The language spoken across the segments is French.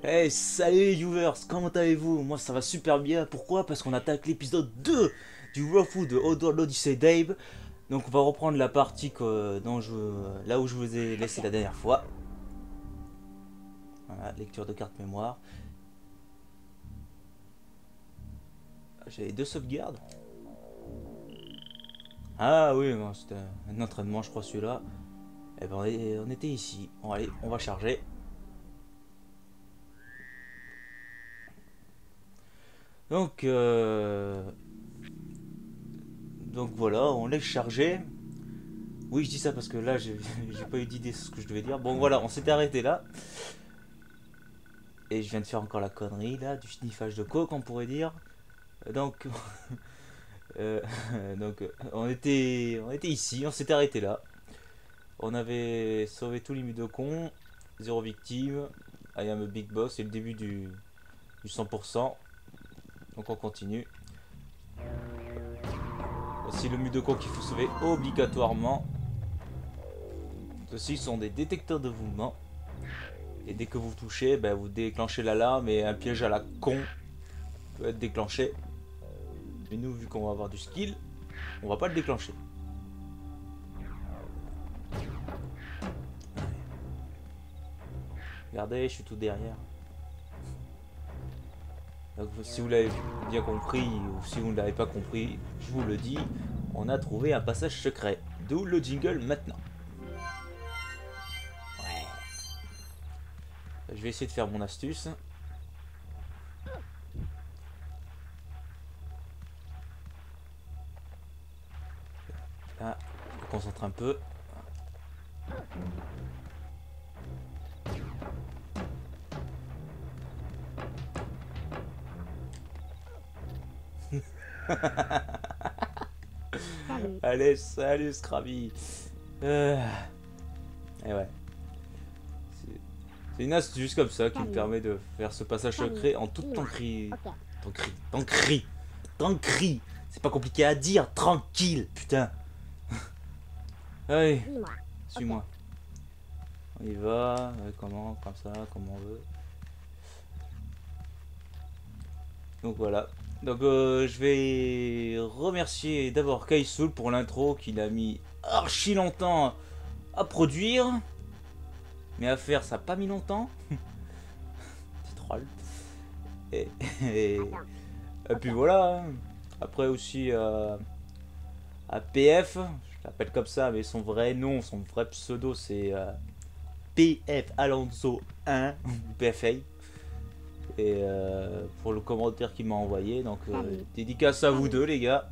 Hey, salut les viewers, comment allez-vous? Moi ça va super bien, pourquoi? Parce qu'on attaque l'épisode 2 du Raw Food de Outdoor Odyssey Dave. Donc on va reprendre la partie là où je vous ai laissé la dernière fois. Voilà, lecture de carte mémoire. J'avais deux sauvegardes. Ah oui, bon, c'était un entraînement je crois celui-là. Eh ben on était ici. Bon allez, on va charger. Donc, donc voilà, on laisse charger. Oui, je dis ça parce que là, j'ai pas eu d'idée sur ce que je devais dire. Bon, voilà, on s'était arrêté là. Et je viens de faire encore la connerie là, du sniffage de coke, on pourrait dire. Donc, euh, on était ici, on s'était arrêté là. On avait sauvé tous les Mudokons, zéro victime. I am a big boss, c'est le début du 100%. Donc on continue. Voici le Mudokon qu'il faut sauver obligatoirement. Ceux-ci sont des détecteurs de mouvement. Et dès que vous touchez, ben, vous déclenchez l'alarme et un piège à la con peut être déclenché. Mais nous, vu qu'on va avoir du skill, on va pas le déclencher. Regardez, je suis tout derrière. Donc, si vous l'avez bien compris ou si vous ne l'avez pas compris, je vous le dis, on a trouvé un passage secret. D'où le jingle maintenant. Ouais. Je vais essayer de faire mon astuce. Là, je me concentre un peu. Salut. Allez, salut Scrappy. Et ouais. C'est une astuce comme ça qui me Salut. permet de faire ce passage Salut. secret en toute Dis-moi. tranquille. Ok. Tranquille. C'est pas compliqué à dire, tranquille, putain. Allez, Dis-moi. Ok. suis-moi. On y va, comment, comme ça, comme on veut. Donc voilà. Donc je vais remercier d'abord Kaisul pour l'intro qu'il a mis archi longtemps à produire. Mais à faire, ça n'a pas mis longtemps. C'est troll. Et, et, Attends. et puis voilà. Après aussi à PF, je l'appelle comme ça, mais son vrai nom, son vrai pseudo, c'est PF Alonso 1 PFA. Et pour le commentaire qu'il m'a envoyé, donc Salut. dédicace à vous Salut. deux les gars.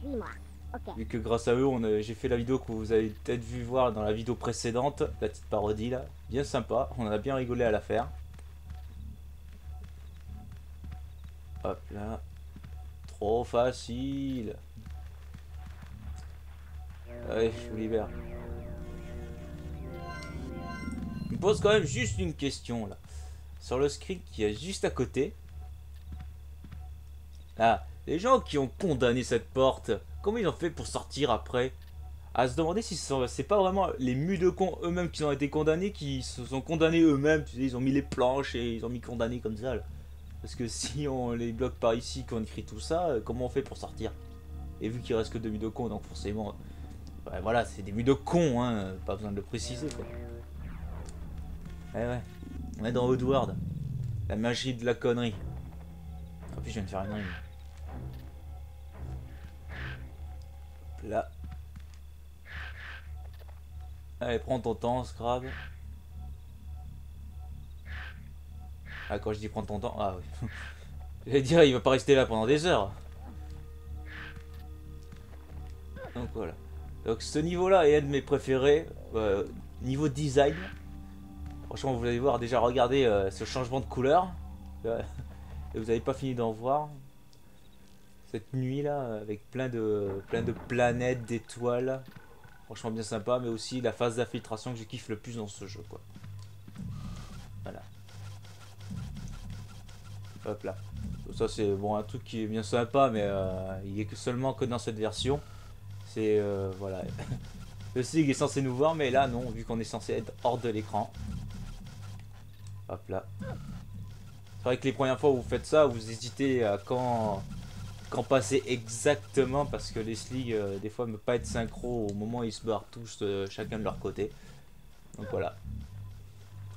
Suis-moi. Ok. Vu que grâce à eux, j'ai fait la vidéo que vous avez peut-être vu voir dans la vidéo précédente, la petite parodie là, bien sympa, on a bien rigolé à la faire. Hop là, trop facile. Allez, je vous libère. Je me pose quand même juste une question là. Sur le script qui est juste à côté. Là, les gens qui ont condamné cette porte, comment ils ont fait pour sortir après? À se demander si c'est pas vraiment les Mudokons eux-mêmes qui ont été condamnés, qui se sont condamnés eux-mêmes. Tu sais, ils ont mis les planches et ils ont mis condamnés comme ça. Là. Parce que si on les bloque par ici, qu'on écrit tout ça, comment on fait pour sortir? Et vu qu'il reste que deux Mudokons, donc forcément, ouais, voilà, c'est des Mudokons, hein, pas besoin de le préciser quoi. Ouais, ouais, on est dans Oddworld, la magie de la connerie. En plus, je viens de faire une rime. Là. Allez, prends ton temps, Scrab. Ah, quand je dis prends ton temps, ah oui. J'allais dire, il va pas rester là pendant des heures. Donc voilà. Donc ce niveau-là est un de mes préférés. Niveau design. Franchement, vous allez voir, déjà regardez ce changement de couleur. Et vous n'avez pas fini d'en voir. Cette nuit là, avec plein de planètes, d'étoiles. Franchement bien sympa, mais aussi la phase d'infiltration que je kiffe le plus dans ce jeu quoi. Voilà. Hop là. Ça c'est bon un truc qui est bien sympa, mais il est seulement que dans cette version. C'est voilà. Le SIG est censé nous voir, mais là non, vu qu'on est censé être hors de l'écran. Hop là. C'est vrai que les premières fois où vous faites ça, vous hésitez à quand passer exactement parce que les sligs, des fois, ne peuvent pas être synchro au moment où ils se barrent tous chacun de leur côté. Donc voilà.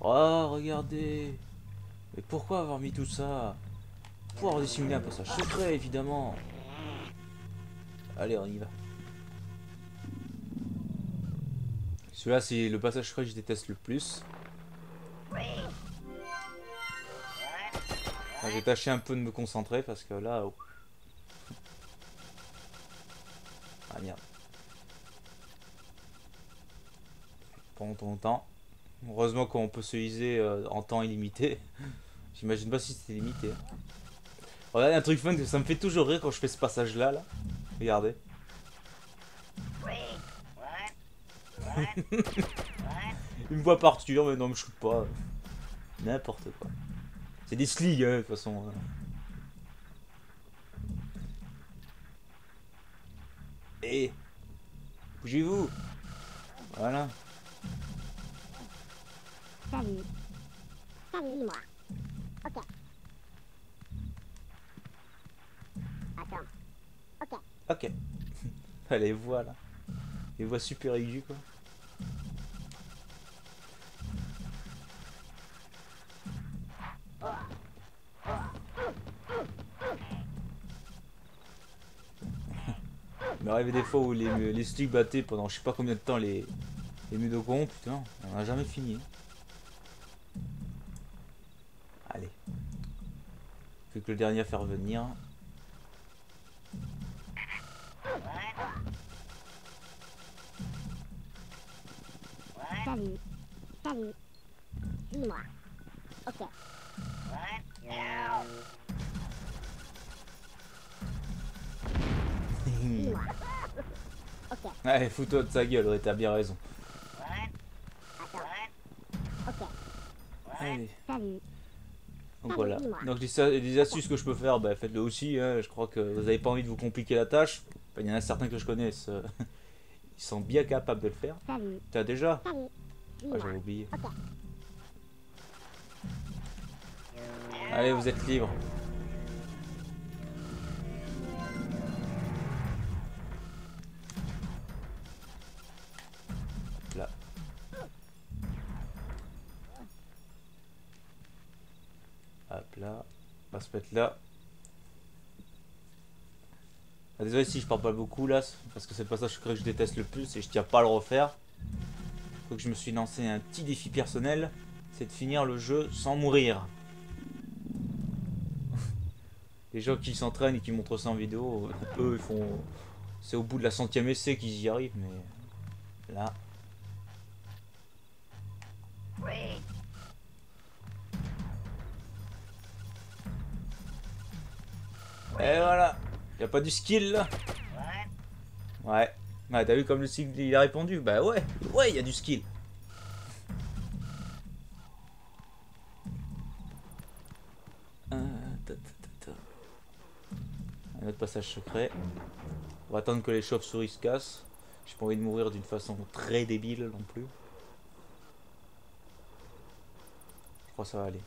Oh, regardez! Mais pourquoi avoir mis tout ça? Pour avoir dissimulé un passage secret, évidemment. Allez, on y va. Celui-là, c'est le passage secret que je déteste le plus. J'ai tâché un peu de me concentrer parce que là... Oh. Ah merde. Pendant longtemps. Heureusement qu'on peut se liser en temps illimité. J'imagine pas si c'était limité. Regardez un truc fun, ça me fait toujours rire quand je fais ce passage là. Regardez. Il me voit partir, mais non, me shoot pas. N'importe quoi. C'est des sligs, hein, de toute façon. Et bougez-vous. Voilà. Salut. Salut, moi. Ok. Attends. Ok. Ok. Les voix là. Les voix super aiguës quoi. Il m'est arrivé des fois où les sligs battaient pendant je sais pas combien de temps les Mudokons, putain, on a jamais fini. Allez. Fait que le dernier à faire venir. Salut. Salut. Suis-moi. Ok. Suis-moi. Ok. Allez, fous-toi de sa gueule, ouais, t'as bien raison. Attends. Ok. Allez. Salut. Donc voilà. Donc les astuces que je peux faire, bah, faites-le aussi. Hein. Je crois que vous n'avez pas envie de vous compliquer la tâche. Enfin, il y en a certains que je connaisse. Ils sont bien capables de le faire. Salut. T'as déjà? Salut. Ah, j'avais oublié. Ok. Allez, vous êtes libre. Là. Hop là. On va se mettre là. Ah, désolé si je parle pas beaucoup là, parce que c'est le passage que je déteste le plus et je tiens pas à le refaire. Faut que je me suis lancé un petit défi personnel, c'est de finir le jeu sans mourir. Les gens qui s'entraînent et qui montrent ça en vidéo, eux ils font... C'est au bout de la 100e essai qu'ils y arrivent, mais... Là... Et voilà. Y'a pas du skill là? Ouais. Ouais, t'as vu comme le skill il a répondu? Bah ouais. Ouais, y'a du skill. Un autre passage secret. On va attendre que les chauves-souris se cassent. J'ai pas envie de mourir d'une façon très débile non plus. Je crois que ça va aller.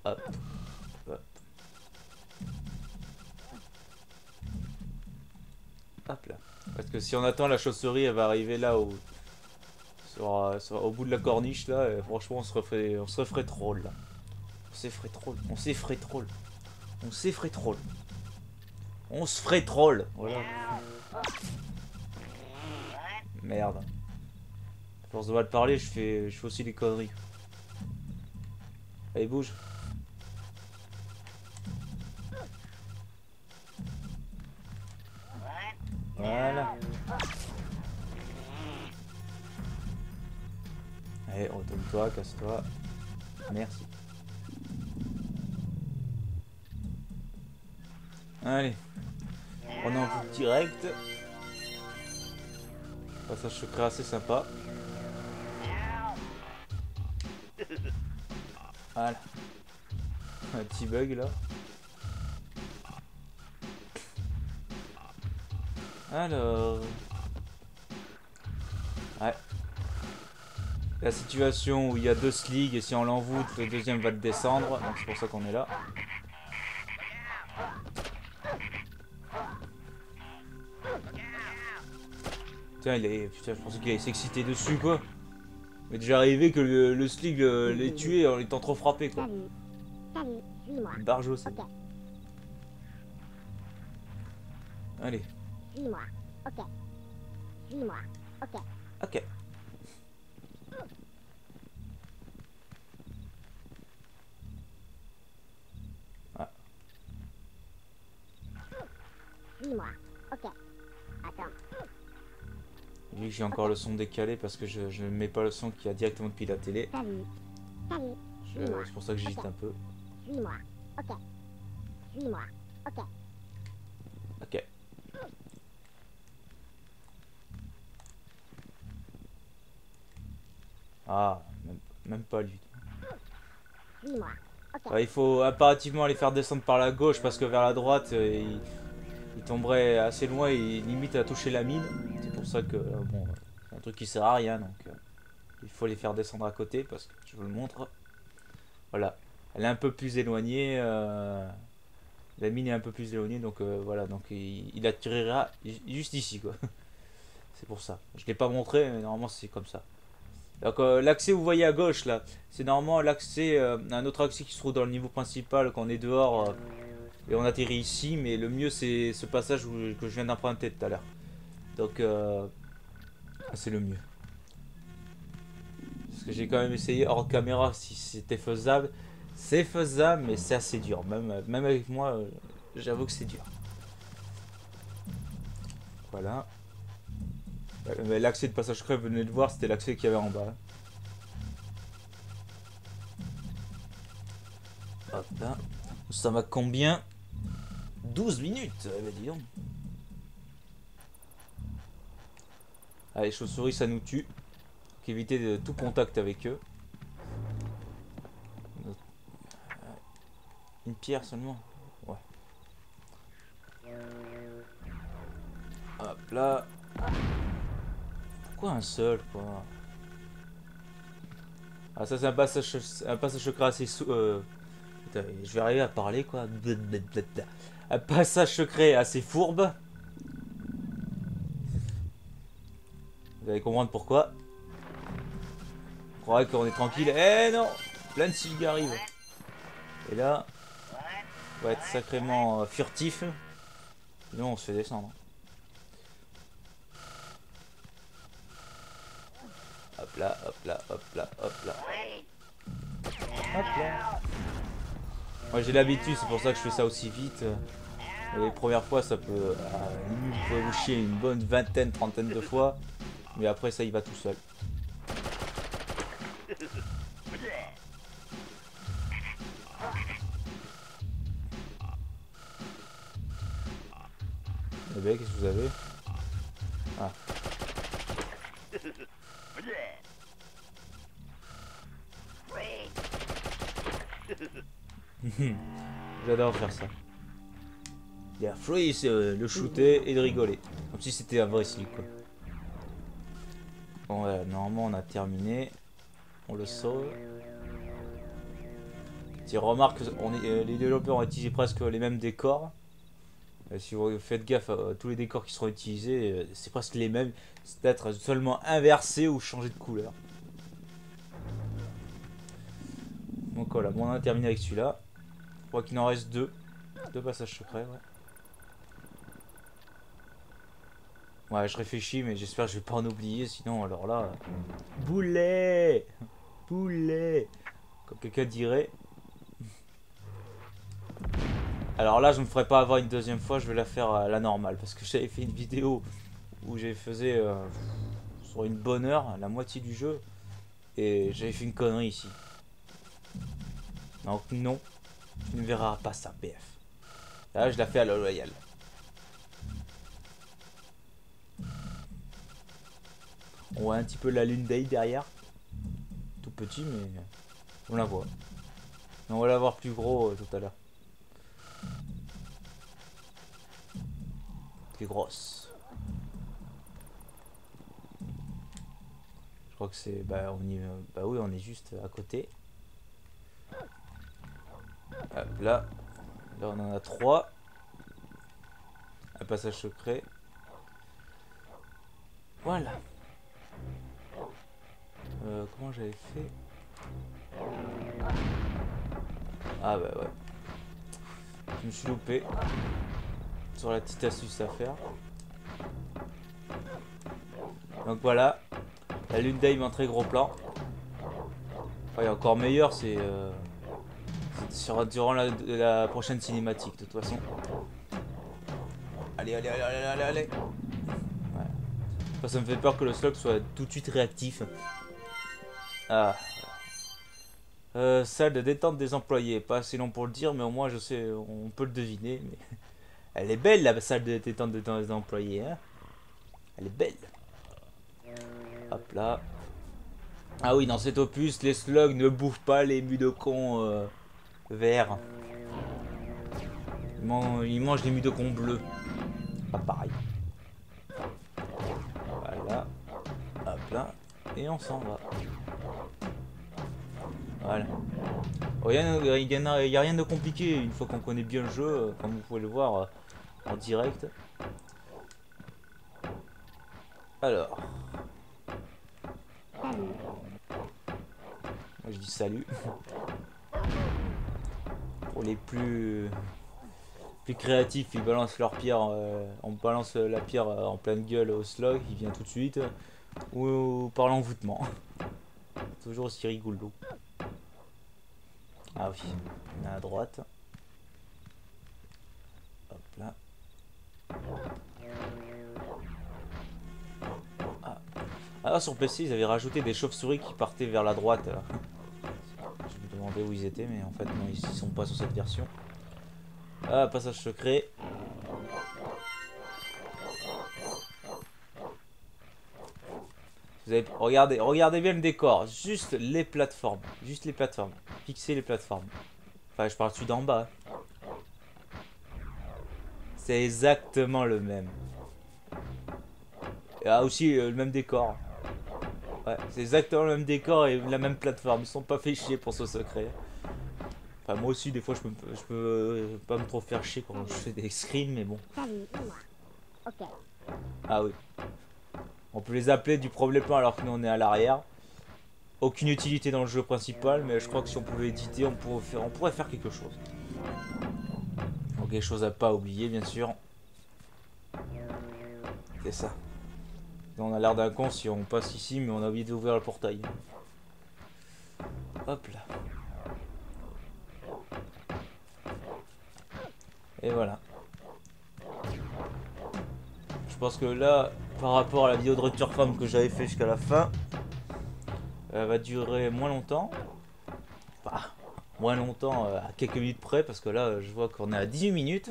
Hop. Hop. Hop là. Parce que si on attend la chauve-souris, elle va arriver là au bout de la corniche là. Et franchement, on se referait troll là. On s'effraie troll. On s'effraie troll. On s'effraie troll. On se ferait troll. Voilà. Merde. À force de mal parler, je fais aussi des conneries. Allez, bouge. Voilà. Allez, retourne-toi, casse-toi. Merci. Allez. On est en vue direct. Passage secret assez sympa. Voilà. Un petit bug là. Alors. Ouais. la situation où il y a 2 sligs et si on l'envoûte, le deuxième va le descendre. Donc c'est pour ça qu'on est là. Putain, putain, je pensais qu'il allait s'exciter dessus quoi. Mais déjà arrivé que le slig l'ait tué en étant trop frappé quoi. Salut. Salut, suis-moi. Barjo c'est. Ok, Allez. suis-moi. Ok. Suis-moi. Ok. Ok. Ah. Suis-moi. Ok. Attends. Vu que j'ai encore le son décalé parce que je ne mets pas le son qui a directement depuis la télé. Salut. Salut. Suis-moi. C'est pour ça que j'hésite un peu. Suis-moi. Ok. Suis-moi. Ok. Ok. Ah, même pas lui. Suis-moi. Ok. Ouais, il faut impérativement les faire descendre par la gauche parce que vers la droite, il tomberait assez loin et limite à toucher la mine. C'est pour ça que, bon, c'est un truc qui sert à rien. Donc, il faut les faire descendre à côté parce que je vous le montre. Voilà. Elle est un peu plus éloignée. La mine est un peu plus éloignée. Donc, voilà. Donc, il attirera juste ici, quoi. C'est pour ça. Je ne l'ai pas montré, mais normalement, c'est comme ça. Donc l'accès vous voyez à gauche là, c'est normalement l'accès, un autre accès qui se trouve dans le niveau principal quand on est dehors et on atterrit ici, mais le mieux c'est ce passage que je viens d'emprunter tout à l'heure. Donc c'est le mieux. Parce que j'ai quand même essayé hors caméra si c'était faisable. C'est faisable mais c'est assez dur, même avec moi j'avoue que c'est dur. Voilà. L'accès de passage secret, vous venez de voir, c'était l'accès qu'il y avait en bas. Hop là. Ça va combien? 12 minutes, eh ben dis donc. Ah, les chauves-souris ça nous tue. Donc éviter de tout contact avec eux. Une pierre seulement. Ouais. Hop là. Pourquoi un seul quoi? Ah ça c'est un passage secret assez putain, je vais arriver à parler quoi. Un passage secret assez fourbe. Vous allez comprendre pourquoi. On croirait qu'on est tranquille. Eh non! Plein de cils qui arrivent. Et là, faut être sacrément furtif. Sinon on se fait descendre. Hop là, hop là, hop là, hop là. Hop là. Moi j'ai l'habitude, c'est pour ça que je fais ça aussi vite. Les premières fois ça peut... limite, vous pouvez vous chier une bonne vingtaine, trentaine de fois. Mais après ça il va tout seul. Eh ben qu'est-ce que vous avez? Ah. J'adore faire ça. Il y a free, c'est le shooter et de rigoler. Comme si c'était un vrai slip quoi. Bon normalement on a terminé. On le sauve. Si remarque, les développeurs ont utilisé presque les mêmes décors. Si vous faites gaffe à tous les décors qui seront utilisés, c'est presque les mêmes. C'est peut-être seulement inversé ou changer de couleur. Donc voilà, bon, on a terminé avec celui-là. Je crois qu'il en reste deux. Deux passages secrets, ouais. Ouais, je réfléchis, mais j'espère que je vais pas en oublier, sinon alors là... Boulet! Boulet! Comme quelqu'un dirait... Alors là, je ne me ferai pas avoir une deuxième fois, je vais la faire à la normale. Parce que j'avais fait une vidéo où j'ai faisais sur une bonne heure, la moitié du jeu. Et j'avais fait une connerie ici. Donc non, tu ne verras pas ça, PF. Là, je la fais à la loyale. On voit un petit peu la lune d'Aïe derrière. Tout petit, mais on la voit. Mais on va la voir plus gros tout à l'heure. Plus grosse. Je crois que c'est... Bah, bah oui, on est juste à côté. Hop, là. Là, on en a 3. Un passage secret. Voilà. Comment j'avais fait? Ah bah ouais. Je me suis loupé sur la petite astuce à faire. Donc voilà. La lune d'Aim en très gros plan. Enfin, et encore meilleur, c'est durant la prochaine cinématique de toute façon. Allez, allez, allez, allez, allez, allez. Ouais. Enfin, ça me fait peur que le slug soit tout de suite réactif. Ah. Salle de détente des employés. Pas assez long pour le dire, mais au moins je sais, on peut le deviner. Mais... Elle est belle la salle de détente des employés. Hein, elle est belle. Hop là. Ah oui, dans cet opus, les slugs ne bouffent pas les mudokons verts. Ils mangent les mudokons bleus. Pas pareil. Voilà. Hop là. Et on s'en va. Voilà. Il n'y a rien de compliqué une fois qu'on connaît bien le jeu, comme vous pouvez le voir en direct. Alors. Moi je dis salut. Pour les plus créatifs, ils balancent leur pierre, on balance la pierre en pleine gueule au slug, il vient tout de suite. Ou par l'envoûtement. Toujours aussi rigolo. Ah oui, on est à droite. Hop là. Ah, sur PC, ils avaient rajouté des chauves-souris qui partaient vers la droite. Je me demandais où ils étaient, mais en fait, non, ils sont pas sur cette version. Ah, passage secret. Vous avez... regardez bien le décor. Juste les plateformes. Juste les plateformes. Fixez les plateformes. Enfin, je parle dessus d'en bas. C'est exactement le même. Et ah, aussi le même décor. Ouais, c'est exactement le même décor et la même plateforme. Ils sont pas fait chier pour ce secret. Enfin, moi aussi, des fois, je peux pas me trop faire chier quand je fais des screens, mais bon. Ah oui. On peut les appeler du premier plan alors que nous on est à l'arrière. Aucune utilité dans le jeu principal, mais je crois que si on pouvait éditer, on pourrait faire quelque chose. Donc quelque chose à pas oublier, bien sûr. C'est ça. On a l'air d'un con si on passe ici, mais on a oublié d'ouvrir le portail. Hop là. Et voilà. Je pense que là, par rapport à la vidéo de Rupture Femme que j'avais fait jusqu'à la fin, elle va durer moins longtemps. Enfin, moins longtemps à quelques minutes près, parce que là, je vois qu'on est à 18 minutes.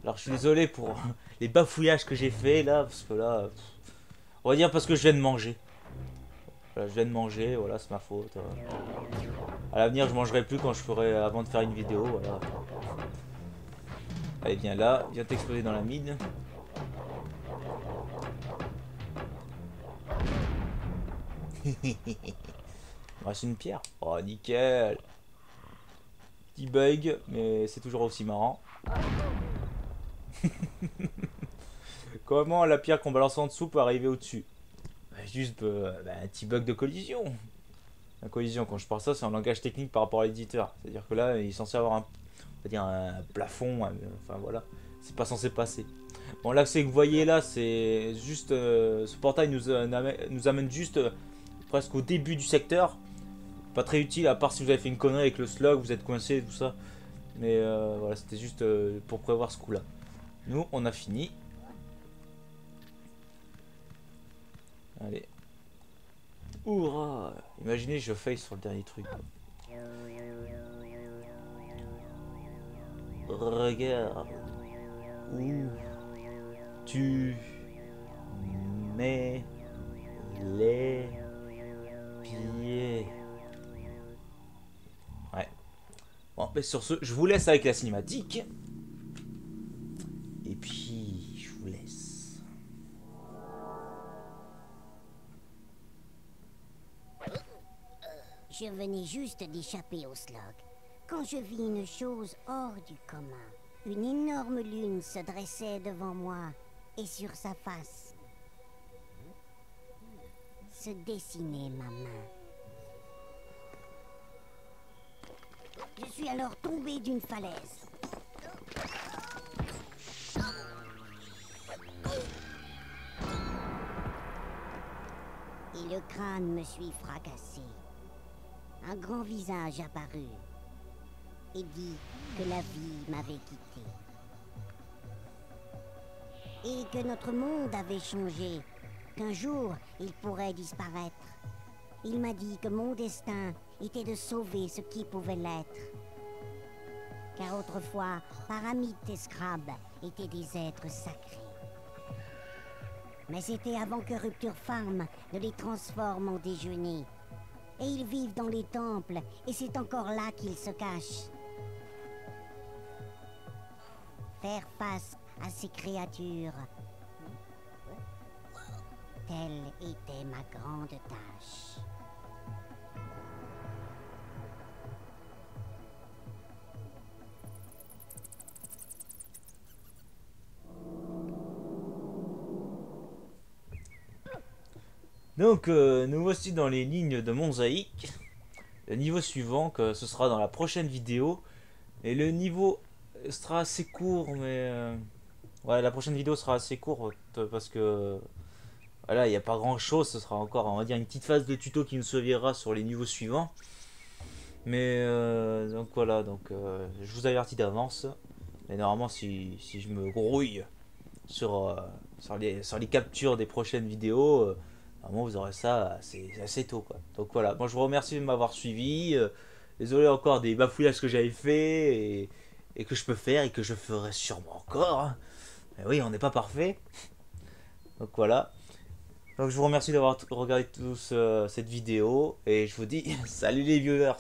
Alors je suis désolé pour les bafouillages que j'ai fait là, parce que là, on va dire parce que je viens de manger. Voilà, je viens de manger, voilà, c'est ma faute. À l'avenir, je mangerai plus quand je ferai avant de faire une vidéo, voilà. Allez, viens là, viens t'exploser dans la mine. C'est une pierre. Oh, nickel. Petit bug, mais c'est toujours aussi marrant. Comment la pierre qu'on balance en dessous peut arriver au-dessus? Juste un petit bug de collision. La collision, quand je parle ça, c'est un langage technique par rapport à l'éditeur. C'est-à-dire que là, il est censé avoir un plafond, enfin voilà. C'est pas censé passer. Bon, l'accès que vous voyez là, c'est juste... ce portail nous amène juste presque au début du secteur. Pas très utile, à part si vous avez fait une connerie avec le slug, vous êtes coincé et tout ça. Mais voilà, c'était juste pour prévoir ce coup-là. Nous, on a fini. Allez. Hourra! Imaginez, je faille sur le dernier truc. Regarde où tu mets les pieds. Ouais. Bon, mais sur ce, je vous laisse avec la cinématique. Et puis, je vous laisse. Je venais juste d'échapper au slog, quand je vis une chose hors du commun. Une énorme lune se dressait devant moi, et sur sa face se dessinait ma main. Je suis alors tombé d'une falaise. Et le crâne me suis fracassé. Un grand visage apparut et dit que la vie m'avait quitté. Et que notre monde avait changé, qu'un jour il pourrait disparaître. Il m'a dit que mon destin était de sauver ce qui pouvait l'être. Car autrefois, Paramite et Scrab étaient des êtres sacrés. Mais c'était avant que Rupture Farm ne les transforme en déjeuner. Et ils vivent dans les temples, et c'est encore là qu'ils se cachent. Faire face à ces créatures, telle était ma grande tâche. Donc nous voici dans les lignes de mosaïque. Le niveau suivant, que ce sera dans la prochaine vidéo. Et le niveau sera assez court, mais ouais, la prochaine vidéo sera assez courte parce que voilà, il n'y a pas grand chose. Ce sera encore, on va dire, une petite phase de tuto qui nous servira sur les niveaux suivants. Mais donc voilà, donc je vous avertis d'avance. Mais normalement, si je me grouille sur les captures des prochaines vidéos, normalement vous aurez ça assez tôt, quoi. Donc voilà, moi je vous remercie de m'avoir suivi. Désolé encore des bafouillages que j'avais fait et que je peux faire et que je ferai sûrement encore, hein. Mais oui, on n'est pas parfait. Donc voilà. Donc je vous remercie d'avoir regardé tous cette vidéo et je vous dis salut les viewers.